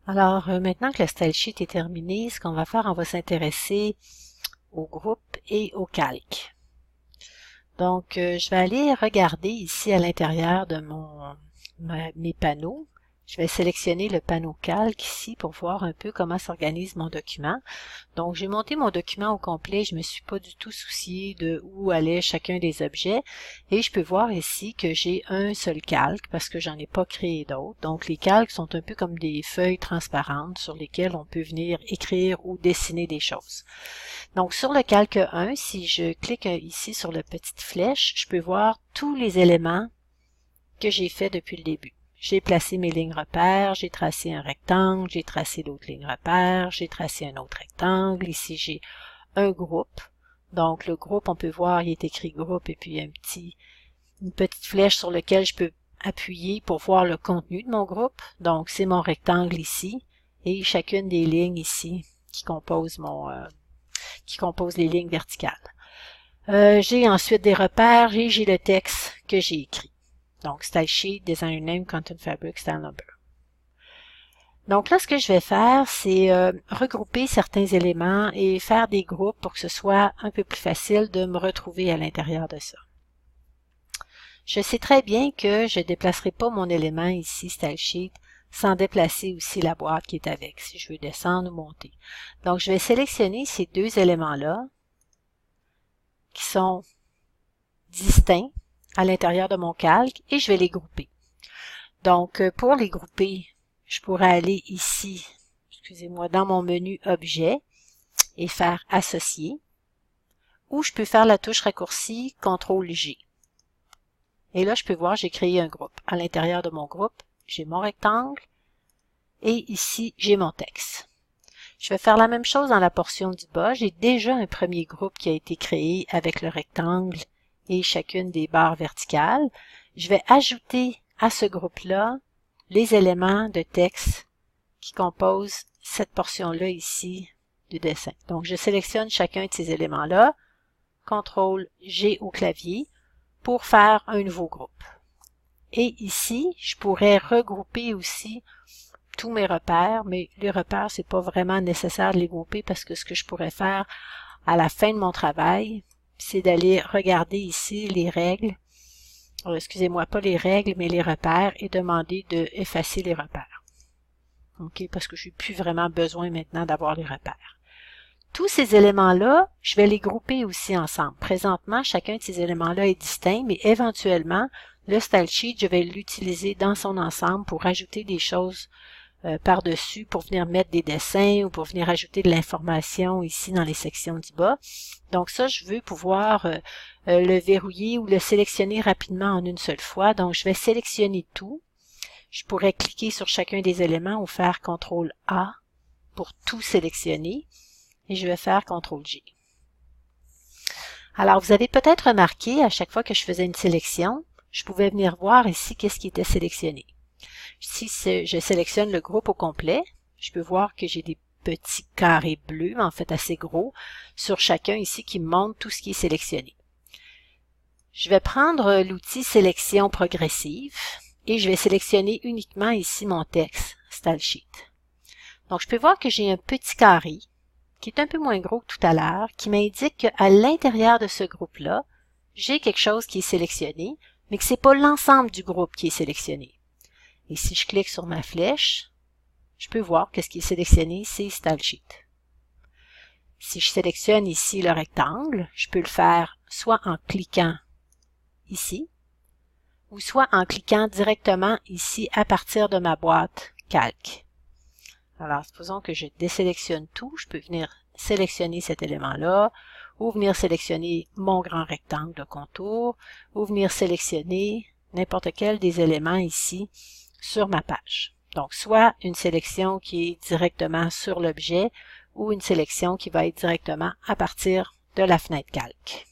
Alors, maintenant que le style sheet est terminé, ce qu'on va faire, on va s'intéresser au groupe et au calque. Donc, je vais aller regarder ici à l'intérieur de mes panneaux. Je vais sélectionner le panneau calque ici pour voir un peu comment s'organise mon document. Donc, j'ai monté mon document au complet. Je ne me suis pas du tout soucié de où allait chacun des objets. Et je peux voir ici que j'ai un seul calque parce que j'en ai pas créé d'autres. Donc, les calques sont un peu comme des feuilles transparentes sur lesquelles on peut venir écrire ou dessiner des choses. Donc, sur le calque 1, si je clique ici sur la petite flèche, je peux voir tous les éléments que j'ai fait depuis le début. J'ai placé mes lignes repères, j'ai tracé un rectangle, j'ai tracé d'autres lignes repères, j'ai tracé un autre rectangle. Ici, j'ai un groupe. Donc, le groupe, on peut voir, il est écrit groupe et puis une petite flèche sur laquelle je peux appuyer pour voir le contenu de mon groupe. Donc, c'est mon rectangle ici et chacune des lignes ici qui composent les lignes verticales. J'ai ensuite des repères et j'ai le texte que j'ai écrit. Donc, Style Sheet, Design Name, Content Fabric, Style Number. Donc là, ce que je vais faire, c'est regrouper certains éléments et faire des groupes pour que ce soit un peu plus facile de me retrouver à l'intérieur de ça. Je sais très bien que je ne déplacerai pas mon élément ici, Style Sheet, sans déplacer aussi la boîte qui est avec, si je veux descendre ou monter. Donc, je vais sélectionner ces deux éléments-là qui sont distincts à l'intérieur de mon calque et je vais les grouper. Donc, pour les grouper, je pourrais aller ici, excusez-moi, dans mon menu Objet et faire Associer, ou je peux faire la touche raccourci CTRL-G. Et là, je peux voir, j'ai créé un groupe. À l'intérieur de mon groupe, j'ai mon rectangle et ici, j'ai mon texte. Je vais faire la même chose dans la portion du bas. J'ai déjà un premier groupe qui a été créé avec le rectangle et chacune des barres verticales. Je vais ajouter à ce groupe-là les éléments de texte qui composent cette portion-là ici du dessin. Donc, je sélectionne chacun de ces éléments-là, CTRL-G au clavier, pour faire un nouveau groupe. Et ici, je pourrais regrouper aussi tous mes repères, mais les repères, c'est pas vraiment nécessaire de les grouper parce que ce que je pourrais faire à la fin de mon travail, c'est d'aller regarder ici les règles, excusez-moi, pas les règles, mais les repères et demander de effacer les repères. OK, parce que je n'ai plus vraiment besoin maintenant d'avoir les repères. Tous ces éléments-là, je vais les grouper aussi ensemble. Présentement, chacun de ces éléments-là est distinct, mais éventuellement, le Style Sheet, je vais l'utiliser dans son ensemble pour ajouter des choses par-dessus, pour venir mettre des dessins ou pour venir ajouter de l'information ici dans les sections du bas. Donc ça, je veux pouvoir le verrouiller ou le sélectionner rapidement en une seule fois. Donc, je vais sélectionner tout. Je pourrais cliquer sur chacun des éléments ou faire CTRL-A pour tout sélectionner. Et je vais faire CTRL-G. Alors, vous avez peut-être remarqué, à chaque fois que je faisais une sélection, je pouvais venir voir ici qu'est-ce qui était sélectionné. Si je sélectionne le groupe au complet, je peux voir que j'ai des petits carrés bleus, en fait assez gros, sur chacun ici qui me montre tout ce qui est sélectionné. Je vais prendre l'outil Sélection progressive et je vais sélectionner uniquement ici mon texte, Style Sheet. Donc, je peux voir que j'ai un petit carré qui est un peu moins gros que tout à l'heure, qui m'indique qu'à l'intérieur de ce groupe-là, j'ai quelque chose qui est sélectionné, mais que ce n'est pas l'ensemble du groupe qui est sélectionné. Et si je clique sur ma flèche, je peux voir que ce qui est sélectionné, c'est Style Sheet. Si je sélectionne ici le rectangle, je peux le faire soit en cliquant ici, ou soit en cliquant directement ici à partir de ma boîte calque. Alors, supposons que je désélectionne tout, je peux venir sélectionner cet élément-là, ou venir sélectionner mon grand rectangle de contour, ou venir sélectionner n'importe quel des éléments ici sur ma page. Donc, soit une sélection qui est directement sur l'objet ou une sélection qui va être directement à partir de la fenêtre calque.